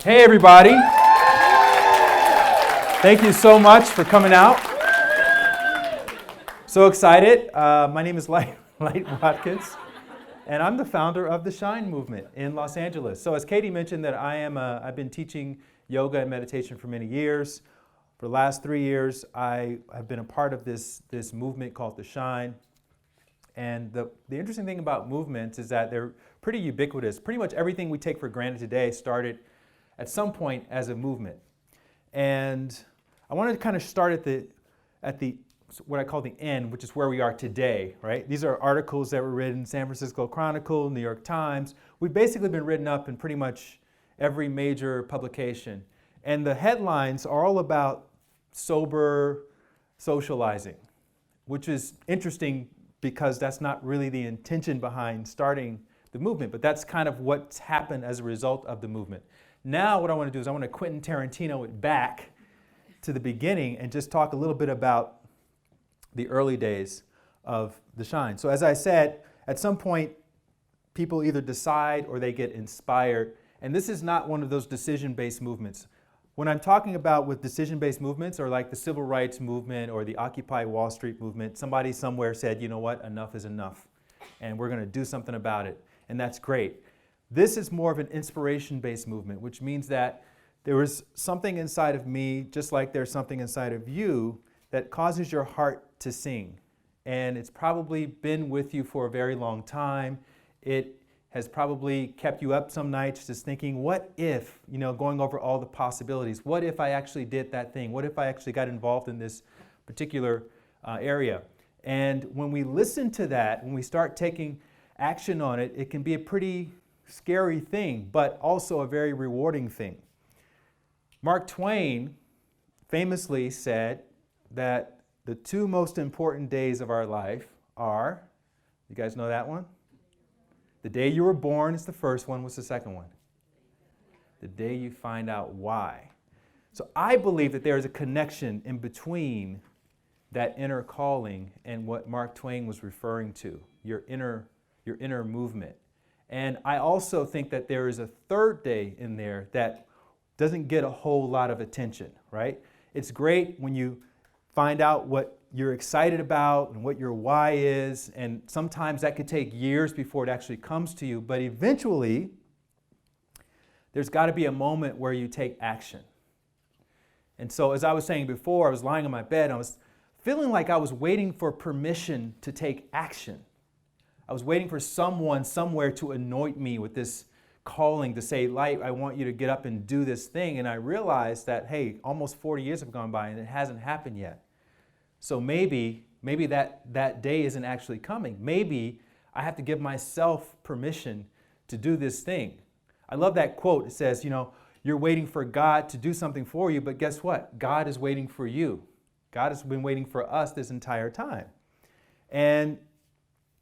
Hey everybody. Thank you so much for coming out. So excited. My name is Light Watkins, and I'm the founder of the Shine movement in Los Angeles. So as Katie mentioned, that I've been teaching yoga and meditation for many years. For the last 3 years, I have been a part of this movement called the Shine. And the interesting thing about movements is that they're pretty ubiquitous. Pretty much everything we take for granted today started at some point as a movement. And I wanted to kind of start at the what I call the end, which is where we are today, right? These are articles that were written in San Francisco Chronicle, New York Times. We've basically been written up in pretty much every major publication. And the headlines are all about sober socializing, which is interesting because that's not really the intention behind starting the movement, but that's kind of what's happened as a result of the movement. Now what I want to do is I want to Quentin Tarantino it back to the beginning and just talk a little bit about the early days of the Shine. So as I said, at some point people either decide or they get inspired, and this is not one of those decision-based movements. When I'm talking about with decision-based movements or like the civil rights movement or the Occupy Wall Street movement, somebody somewhere said, you know what, enough is enough and we're going to do something about it, and that's great. This is more of an inspiration-based movement, which means that there was something inside of me, just like there's something inside of you, that causes your heart to sing. And it's probably been with you for a very long time. It has probably kept you up some nights just thinking, what if, going over all the possibilities. What if I actually did that thing? What if I actually got involved in this particular area? And when we listen to that, when we start taking action on it, it can be a pretty scary thing, but also a very rewarding thing. Mark Twain famously said that the two most important days of our life are, you guys know that one? The day you were born is the first one. What's the second one? The day you find out why. So I believe that there is a connection in between that inner calling and what Mark Twain was referring to, your inner movement. And I also think that there is a third day in there that doesn't get a whole lot of attention, right? It's great when you find out what you're excited about and what your why is, and sometimes that could take years before it actually comes to you, but eventually there's got to be a moment where you take action. And so as I was saying before, I was lying on my bed, I was feeling like I was waiting for permission to take action. I was waiting for someone somewhere to anoint me with this calling to say, Light, I want you to get up and do this thing. And I realized that, hey, almost 40 years have gone by and it hasn't happened yet. So maybe that day isn't actually coming. Maybe I have to give myself permission to do this thing. I love that quote. It says, you're waiting for God to do something for you, but guess what? God is waiting for you. God has been waiting for us this entire time. And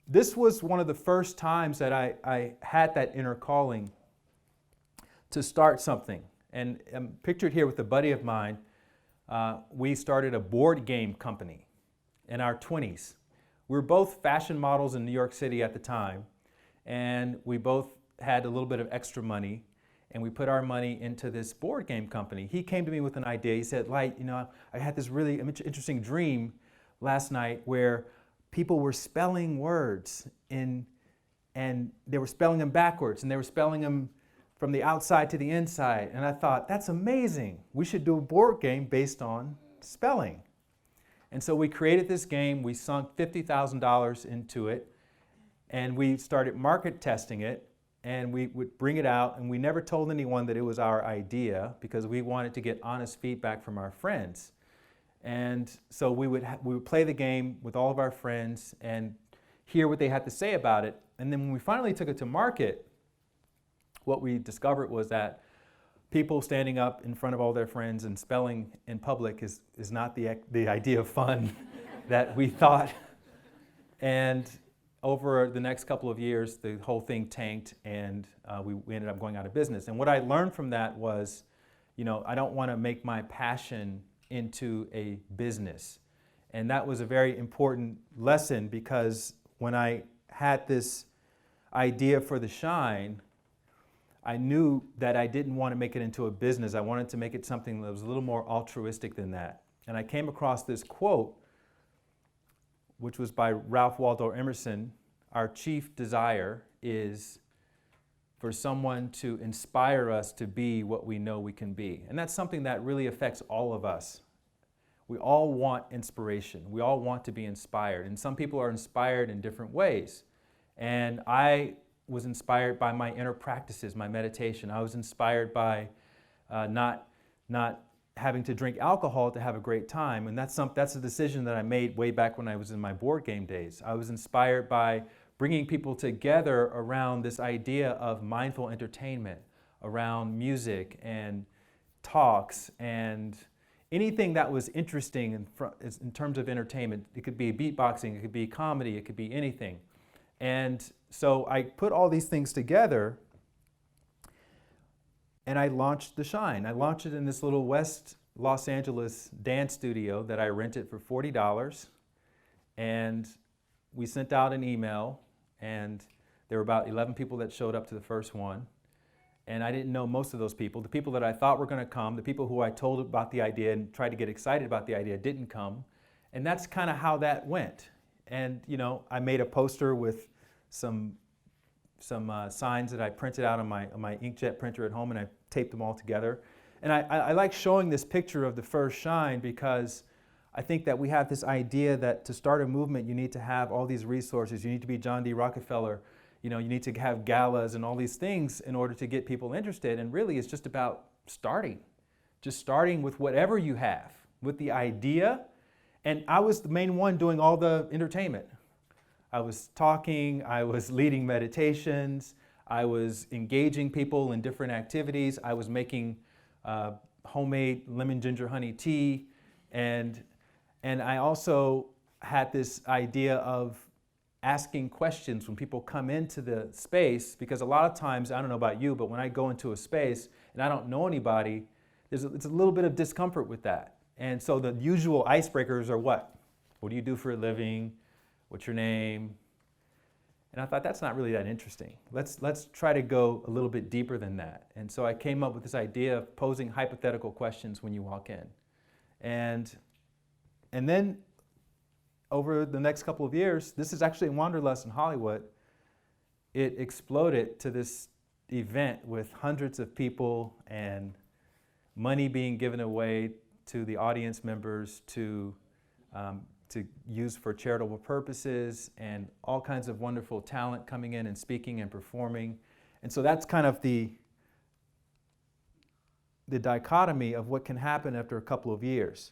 this was one of the first times that I had that inner calling to start something. And I'm pictured here with a buddy of mine. We started a board game company in our 20s. We were both fashion models in New York City at the time, and we both had a little bit of extra money, and we put our money into this board game company. He came to me with an idea. He said, Light, I had this really interesting dream last night where people were spelling words and they were spelling them backwards, and they were spelling them from the outside to the inside. And I thought, that's amazing. We should do a board game based on spelling. And so we created this game. We sunk $50,000 into it, and we started market testing it, and we would bring it out, and we never told anyone that it was our idea because we wanted to get honest feedback from our friends. And so we would play the game with all of our friends and hear what they had to say about it. And then when we finally took it to market, what we discovered was that people standing up in front of all their friends and spelling in public is not the idea of fun that we thought. And over the next couple of years, the whole thing tanked, and we ended up going out of business. And what I learned from that was, I don't want to make my passion into a business. And that was a very important lesson, because when I had this idea for the Shine, I knew that I didn't want to make it into a business. I wanted to make it something that was a little more altruistic than that. And I came across this quote, which was by Ralph Waldo Emerson: "Our chief desire is for someone to inspire us to be what we know we can be." And that's something that really affects all of us. We all want inspiration. We all want to be inspired. And some people are inspired in different ways. And I was inspired by my inner practices, my meditation. I was inspired by not having to drink alcohol to have a great time. And that's a decision that I made way back when I was in my board game days. I was inspired by bringing people together around this idea of mindful entertainment, around music and talks and anything that was interesting in terms of entertainment. It could be beatboxing, it could be comedy, it could be anything. And so I put all these things together and I launched The Shine. I launched it in this little West Los Angeles dance studio that I rented for $40. And we sent out an email, and there were about 11 people that showed up to the first one. And I didn't know most of those people. The people that I thought were going to come, the people who I told about the idea and tried to get excited about the idea, didn't come. And that's kind of how that went. And I made a poster with some signs that I printed out on my inkjet printer at home, and I taped them all together. And I like showing this picture of the first Shine because I think that we have this idea that to start a movement, you need to have all these resources. You need to be John D. Rockefeller. You need to have galas and all these things in order to get people interested. And really, it's just about starting. Just starting with whatever you have, with the idea. And I was the main one doing all the entertainment. I was talking, I was leading meditations, I was engaging people in different activities, I was making homemade lemon ginger honey tea, and I also had this idea of asking questions when people come into the space, because a lot of times, I don't know about you, but when I go into a space and I don't know anybody, it's a little bit of discomfort with that. And so the usual icebreakers are what? What do you do for a living? What's your name? And I thought, that's not really that interesting. Let's try to go a little bit deeper than that. And so I came up with this idea of posing hypothetical questions when you walk in. And then over the next couple of years, this is actually in Wanderlust in Hollywood, it exploded to this event with hundreds of people and money being given away to the audience members to use for charitable purposes, and all kinds of wonderful talent coming in and speaking and performing. And so that's kind of the dichotomy of what can happen after a couple of years.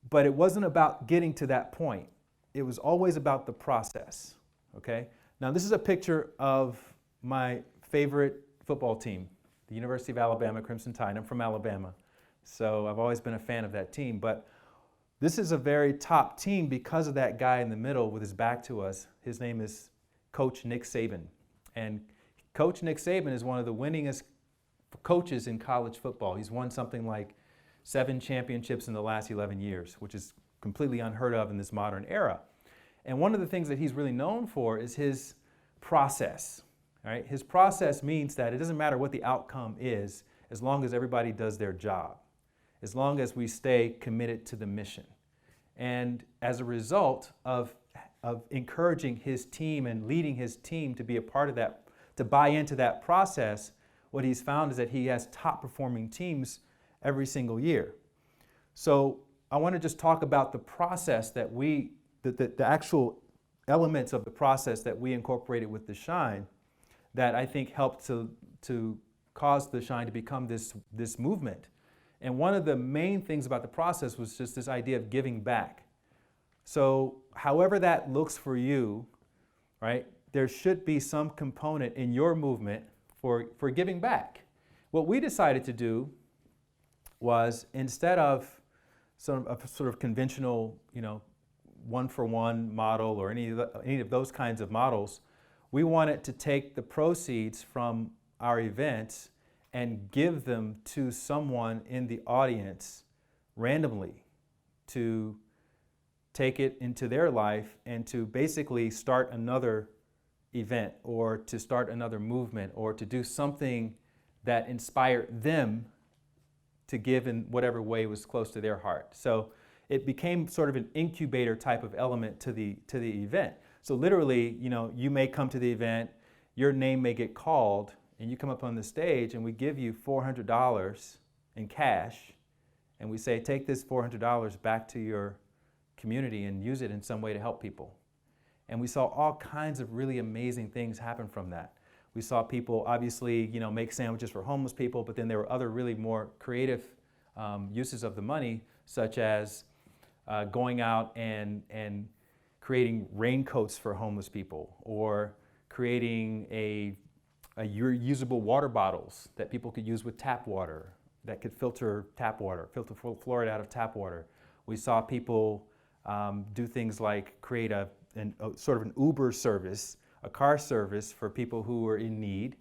But it wasn't about getting to that point. It was always about the process, okay? Now this is a picture of my favorite football team, the University of Alabama Crimson Tide. I'm from Alabama, so I've always been a fan of that team. But this is a very top team because of that guy in the middle with his back to us. His name is Coach Nick Saban. And Coach Nick Saban is one of the winningest coaches in college football. He's won something like 7 championships in the last 11 years, which is completely unheard of in this modern era. And one of the things that he's really known for is his process. Right? His process means that it doesn't matter what the outcome is, as long as everybody does their job, as long as we stay committed to the mission. And as a result of encouraging his team and leading his team to be a part of that, to buy into that process, what he's found is that he has top performing teams every single year. So I want to just talk about the process that the actual elements of the process that we incorporated with the Shine that I think helped to cause the Shine to become this movement. And one of the main things about the process was just this idea of giving back. So however that looks for you, right, there should be some component in your movement for giving back. What we decided to do was, instead of sort of conventional, one-for-one model or any of those kinds of models, we wanted to take the proceeds from our events and give them to someone in the audience randomly to take it into their life and to basically start another event or to start another movement or to do something that inspired them to give in whatever way was close to their heart. So it became sort of an incubator type of element to the event. So literally, you may come to the event, your name may get called, and you come up on the stage and we give you $400 in cash, and we say, take this $400 back to your community and use it in some way to help people. And we saw all kinds of really amazing things happen from that. We saw people obviously, make sandwiches for homeless people, but then there were other really more creative uses of the money, such as going out and creating raincoats for homeless people, or creating reusable water bottles that people could use with tap water, that could filter fluoride out of tap water. We saw people do things like create a sort of an Uber service, a car service for people who were in need.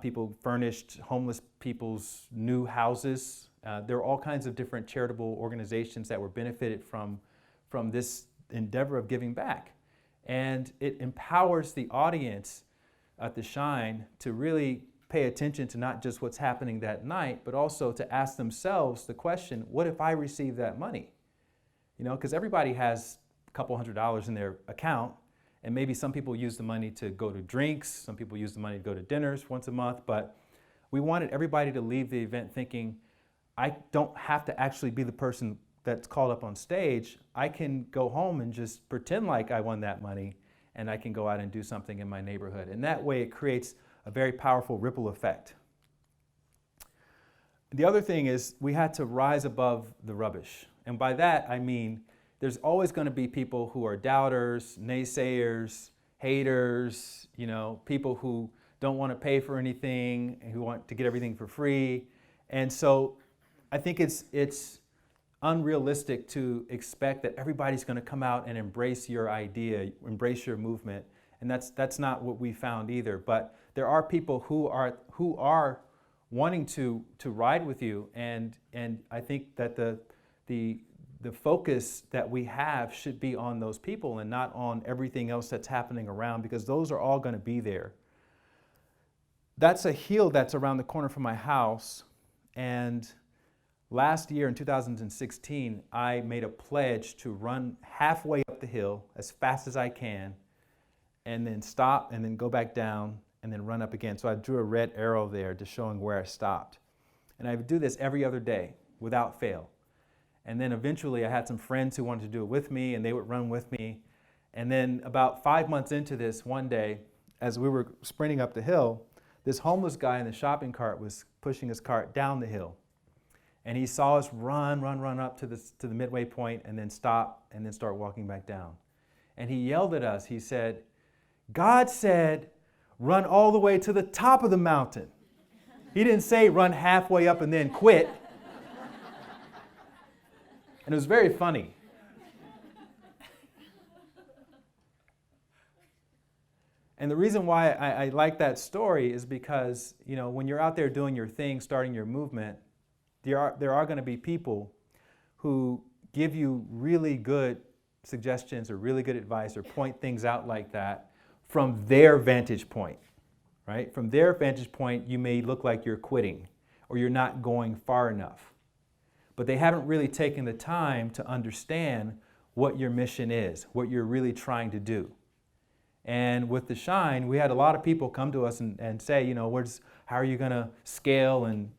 People furnished homeless people's new houses. There were all kinds of different charitable organizations that were benefited from this endeavor of giving back. And it empowers the audience at the Shine to really pay attention to not just what's happening that night, but also to ask themselves the question, what if I receive that money? Because everybody has a couple $100s in their account, and maybe some people use the money to go to drinks, some people use the money to go to dinners once a month, but we wanted everybody to leave the event thinking, I don't have to actually be the person that's called up on stage. I can go home and just pretend like I won that money, and I can go out and do something in my neighborhood. And that way it creates a very powerful ripple effect. The other thing is we had to rise above the rubbish. And by that, I mean, there's always going to be people who are doubters, naysayers, haters, people who don't want to pay for anything, and who want to get everything for free. And so I think it's unrealistic to expect that everybody's going to come out and embrace your idea, embrace your movement. And that's not what we found either. But there are people who are wanting to ride with you, and I think that the focus that we have should be on those people and not on everything else that's happening around, because those are all going to be there. That's a hill that's around the corner from my house, and last year in 2016, I made a pledge to run halfway up the hill as fast as I can, and then stop, and then go back down, and then run up again. So I drew a red arrow there just showing where I stopped. And I would do this every other day without fail. And then eventually I had some friends who wanted to do it with me, and they would run with me. And then about 5 months into this, one day, as we were sprinting up the hill, this homeless guy in the shopping cart was pushing his cart down the hill. And he saw us run up to the midway point, and then stop, and then start walking back down. And he yelled at us. He said, God said, run all the way to the top of the mountain. He didn't say run halfway up and then quit. And it was very funny. And the reason why I like that story is because, when you're out there doing your thing, starting your movement, there are going to be people who give you really good suggestions or really good advice or point things out like that from their vantage point, right? From their vantage point, you may look like you're quitting or you're not going far enough. But they haven't really taken the time to understand what your mission is, what you're really trying to do. And with the Shine, we had a lot of people come to us and say, how are you going to scale, and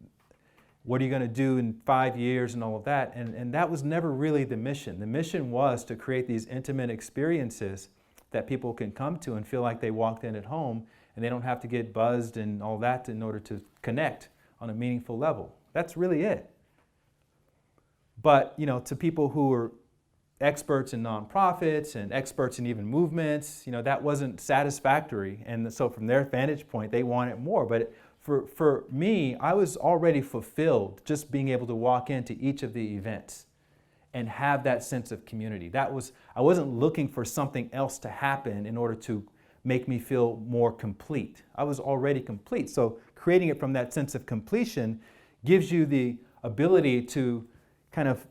what are you going to do in 5 years and all of that? And that was never really the mission. The mission was to create these intimate experiences that people can come to and feel like they walked in at home, and they don't have to get buzzed and all that in order to connect on a meaningful level. That's really it. But, to people who are experts in nonprofits and experts in even movements, that wasn't satisfactory. And so from their vantage point, they wanted more. But for me, I was already fulfilled just being able to walk into each of the events and have that sense of community. I wasn't looking for something else to happen in order to make me feel more complete. I was already complete. So creating it from that sense of completion gives you the ability to kind of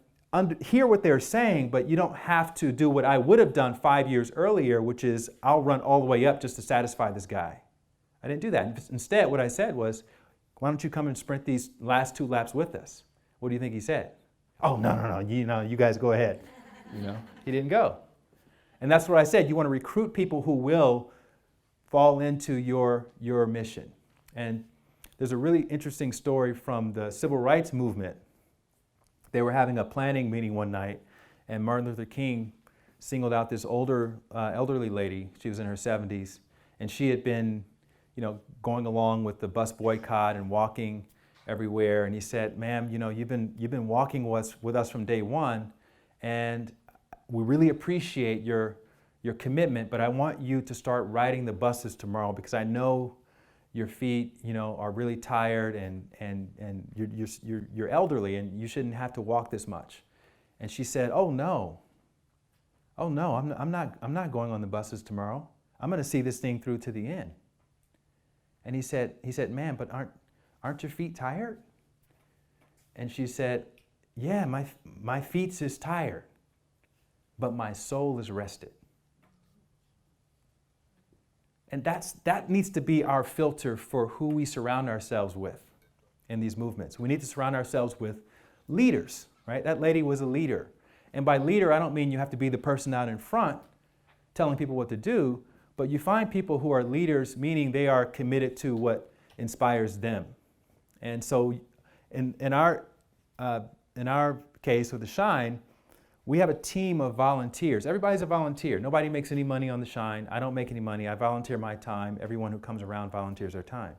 hear what they're saying, but you don't have to do what I would have done 5 years earlier, which is I'll run all the way up just to satisfy this guy. I didn't do that. Instead, what I said was, why don't you come and sprint these last 2 laps with us? What do you think he said? Oh, no, you guys go ahead. He didn't go. And that's what I said. You want to recruit people who will fall into your mission. And there's a really interesting story from the civil rights movement. They were having a planning meeting one night, and Martin Luther King singled out this older, elderly lady. She was in her 70s, and she had been, going along with the bus boycott and walking everywhere. And he said, "Ma'am, you've been walking with us from day one, and we really appreciate your commitment. But I want you to start riding the buses tomorrow because I know your feet, are really tired, and you're elderly, and you shouldn't have to walk this much." And she said, "Oh no, I'm not going on the buses tomorrow. I'm going to see this thing through to the end." And he said, "Ma'am, but aren't your feet tired?" And she said, "Yeah, my feet is tired, but my soul is rested." And that needs to be our filter for who we surround ourselves with in these movements. We need to surround ourselves with leaders, right? That lady was a leader. And by leader, I don't mean you have to be the person out in front telling people what to do, but you find people who are leaders, meaning they are committed to what inspires them. And so in our case with the Shine, we have a team of volunteers. Everybody's a volunteer. Nobody makes any money on the Shine. I don't make any money. I volunteer my time. Everyone who comes around volunteers their time.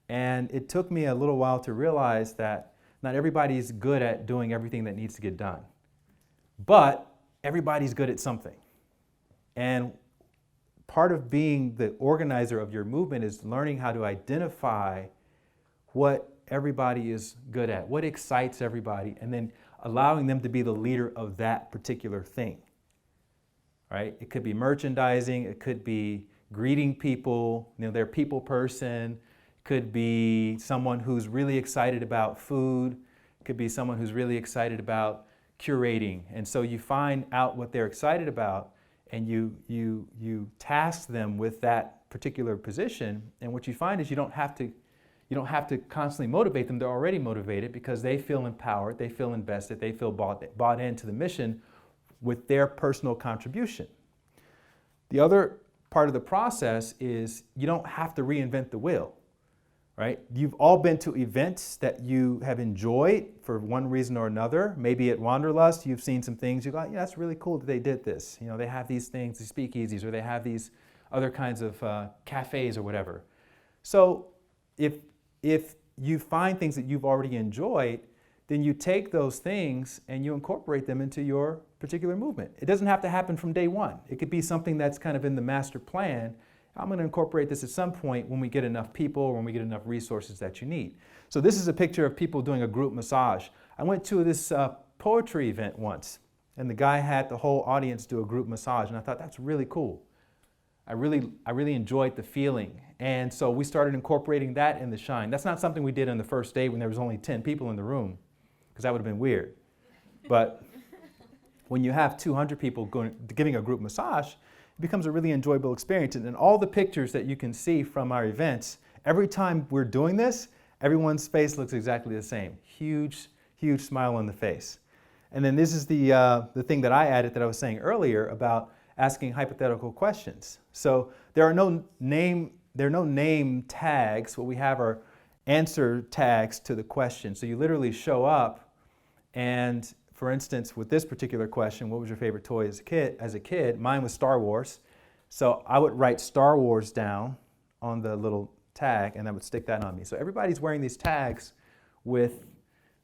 And it took me a little while to realize that not everybody's good at doing everything that needs to get done. But everybody's good at something. And part of being the organizer of your movement is learning how to identify what everybody is good at, what excites everybody, and then allowing them to be the leader of that particular thing, right? It could be merchandising, it could be greeting people, they're a people person, it could be someone who's really excited about food, it could be someone who's really excited about curating. And so you find out what they're excited about, and you task them with that particular position, and what you find is you don't have to constantly motivate them. They're already motivated because they feel empowered, they feel invested, they feel bought into the mission with their personal contribution. The other part of the process is you don't have to reinvent the wheel, right? You've all been to events that you have enjoyed for one reason or another. Maybe at Wanderlust, you've seen some things, you go, yeah, that's really cool that they did this. They have these things, these speakeasies, or they have these other kinds of cafes or whatever. So if you find things that you've already enjoyed, then you take those things and you incorporate them into your particular movement. It doesn't have to happen from day one. It could be something that's kind of in the master plan. I'm going to incorporate this at some point when we get enough people or when we get enough resources that you need. So this is a picture of people doing a group massage. I went to this poetry event once, and the guy had the whole audience do a group massage, and I thought that's really cool. I really enjoyed the feeling. And so we started incorporating that in the Shine. That's not something we did on the first day when there was only 10 people in the room, because that would have been weird. But when you have 200 people giving a group massage, it becomes a really enjoyable experience. And in all the pictures that you can see from our events, every time we're doing this, everyone's face looks exactly the same. Huge, huge smile on the face. And then this is the thing that I added that I was saying earlier about asking hypothetical questions. So there are no name tags. What we have are answer tags to the question. So you literally show up, and for instance, with this particular question, what was your favorite toy as a kid? Mine was Star Wars. So I would write Star Wars down on the little tag, and I would stick that on me. So everybody's wearing these tags with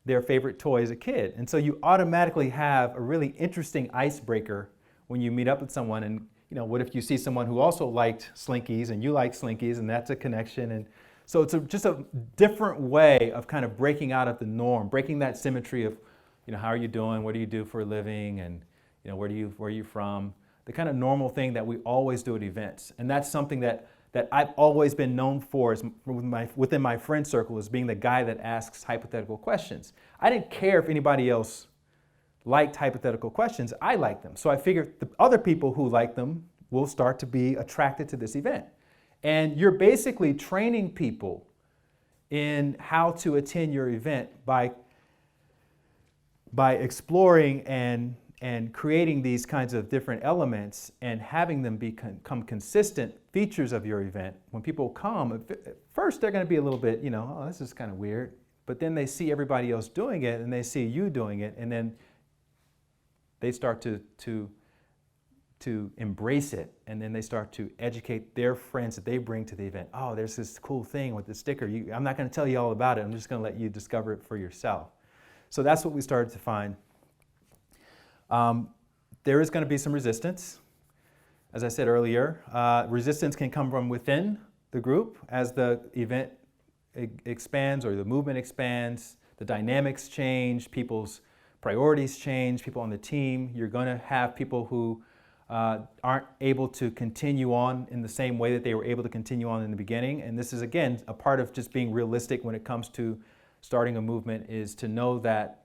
their favorite toy as a kid. And so you automatically have a really interesting icebreaker when you meet up with someone. And what if you see someone who also liked Slinkies and you like Slinkies, and that's a connection. And so it's just a different way of kind of breaking out of the norm, breaking that symmetry of, how are you doing? What do you do for a living? And where are you from? The kind of normal thing that we always do at events. And that's something that I've always been known for within my friend circle, as being the guy that asks hypothetical questions. I didn't care if anybody else liked hypothetical questions, I like them. So I figured the other people who like them will start to be attracted to this event. And you're basically training people in how to attend your event by exploring and creating these kinds of different elements and having them become consistent features of your event. When people come, at first they're going to be a little bit, oh, this is kind of weird. But then they see everybody else doing it and they see you doing it, and then they start to embrace it, and then they start to educate their friends that they bring to the event. Oh, there's this cool thing with the sticker. I'm not going to tell you all about it. I'm just going to let you discover it for yourself. So that's what we started to find. There is going to be some resistance. As I said earlier, resistance can come from within the group as the event expands or the movement expands, the dynamics change, people's priorities change, people on the team. You're going to have people who aren't able to continue on in the same way that they were able to continue on in the beginning. And this is, again, a part of just being realistic when it comes to starting a movement, is to know that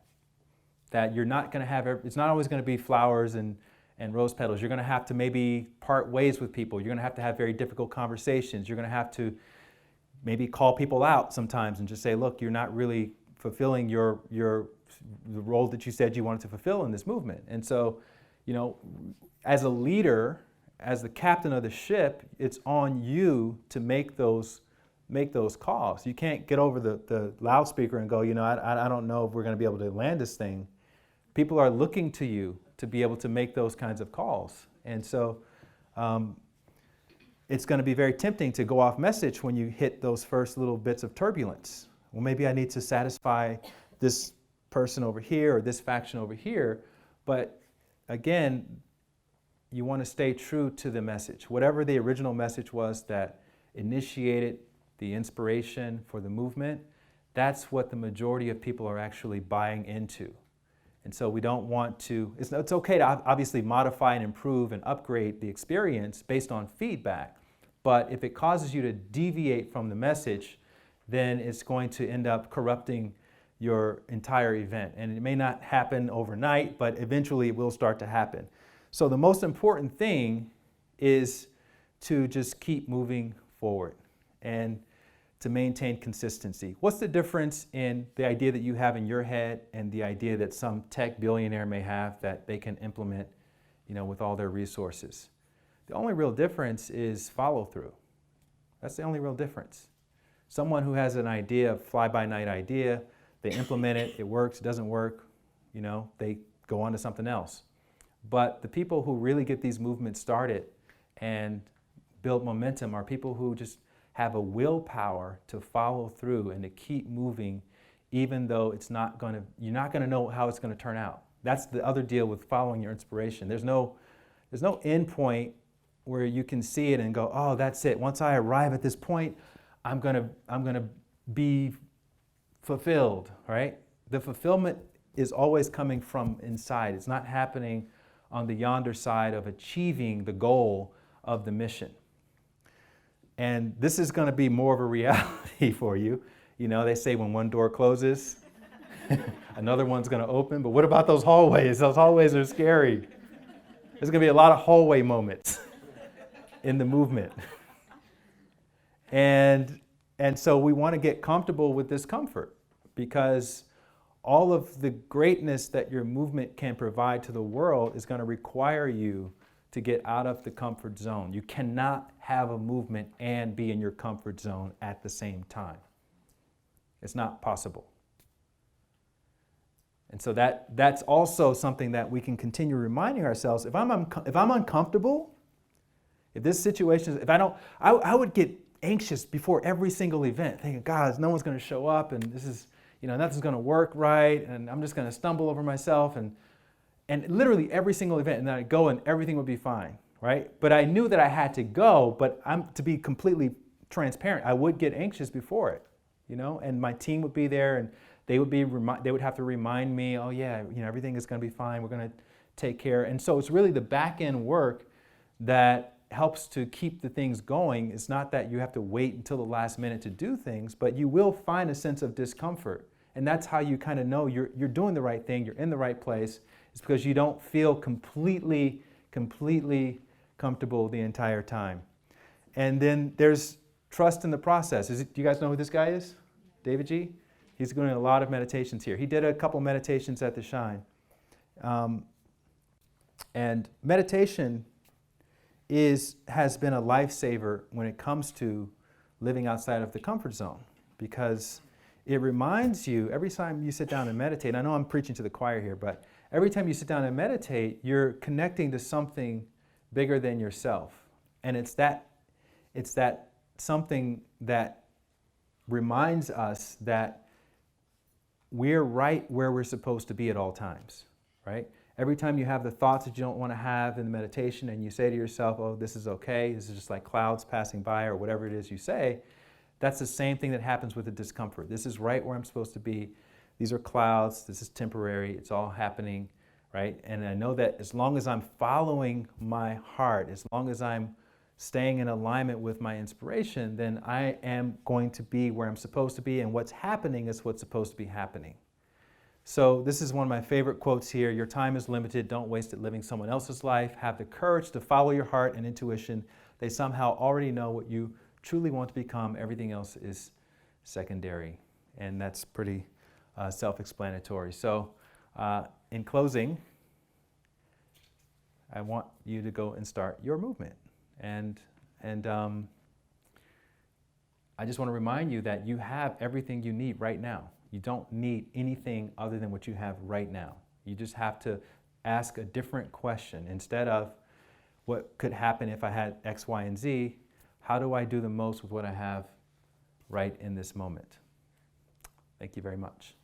you're not going to have, it's not always going to be flowers and rose petals. You're going to have to maybe part ways with people. You're going to have very difficult conversations. You're going to have to maybe call people out sometimes and just say, look, you're not really fulfilling the role that you said you wanted to fulfill in this movement. And so, as a leader, as the captain of the ship, it's on you to make those calls. You can't get over the loudspeaker and go, I don't know if we're going to be able to land this thing. People are looking to you to be able to make those kinds of calls. And so it's going to be very tempting to go off message when you hit those first little bits of turbulence. Well, maybe I need to satisfy this person over here or this faction over here. But again, you want to stay true to the message. Whatever the original message was that initiated the inspiration for the movement, that's what the majority of people are actually buying into. And so we don't want to, it's okay to obviously modify and improve and upgrade the experience based on feedback. But if it causes you to deviate from the message, then it's going to end up corrupting your entire event. And it may not happen overnight, but eventually it will start to happen. So the most important thing is to just keep moving forward and to maintain consistency. What's the difference in the idea that you have in your head and the idea that some tech billionaire may have that they can implement, with all their resources? The only real difference is follow through. That's the only real difference. Someone who has an idea, a fly-by-night idea, they implement it, it works, it doesn't work, they go on to something else. But the people who really get these movements started and build momentum are people who just have a willpower to follow through and to keep moving, even though you're not going to know how it's going to turn out. That's the other deal with following your inspiration. There's no end point where you can see it and go, oh, that's it. Once I arrive at this point, I'm going to be fulfilled, right? The fulfillment is always coming from inside. It's not happening on the yonder side of achieving the goal of the mission. And this is going to be more of a reality for you. They say when one door closes, another one's going to open. But what about those hallways? Those hallways are scary. There's going to be a lot of hallway moments in the movement. And so we want to get comfortable with discomfort, because all of the greatness that your movement can provide to the world is going to require you to get out of the comfort zone. You cannot have a movement and be in your comfort zone at the same time. It's not possible. And so that's also something that we can continue reminding ourselves. If I'm uncomfortable, if this situation is, I would get anxious before every single event, thinking, God, no one's going to show up, and this is, nothing's going to work right, and I'm just going to stumble over myself, and literally every single event, and then I'd go and everything would be fine, right? But I knew that I had to go, but to be completely transparent, I would get anxious before it, and my team would be there, and they would have to remind me, oh yeah, everything is going to be fine, we're going to take care. And so it's really the back end work that helps to keep the things going. It's not that you have to wait until the last minute to do things, but you will find a sense of discomfort. And that's how you kind of know you're doing the right thing, you're in the right place, It's because you don't feel completely comfortable the entire time. And then there's trust in the process. Do you guys know who this guy is? David G? He's doing a lot of meditations here. He did a couple meditations at the Shine. And meditation has been a lifesaver when it comes to living outside of the comfort zone, because it reminds you every time you sit down and meditate. I know I'm preaching to the choir here, but every time you sit down and meditate, you're connecting to something bigger than yourself. And it's that something that reminds us that we're right where we're supposed to be at all times, right? Every time you have the thoughts that you don't want to have in the meditation and you say to yourself, oh, this is okay, this is just like clouds passing by, or whatever it is you say, that's the same thing that happens with the discomfort. This is right where I'm supposed to be. These are clouds. This is temporary. It's all happening, right? And I know that as long as I'm following my heart, as long as I'm staying in alignment with my inspiration, then I am going to be where I'm supposed to be, and what's happening is what's supposed to be happening. So this is one of my favorite quotes here. Your time is limited. Don't waste it living someone else's life. Have the courage to follow your heart and intuition. They somehow already know what you truly want to become. Everything else is secondary. And that's pretty self-explanatory. So in closing, I want you to go and start your movement. And I just want to remind you that you have everything you need right now. You don't need anything other than what you have right now. You just have to ask a different question. Instead of what could happen if I had X, Y, and Z, how do I do the most with what I have right in this moment? Thank you very much.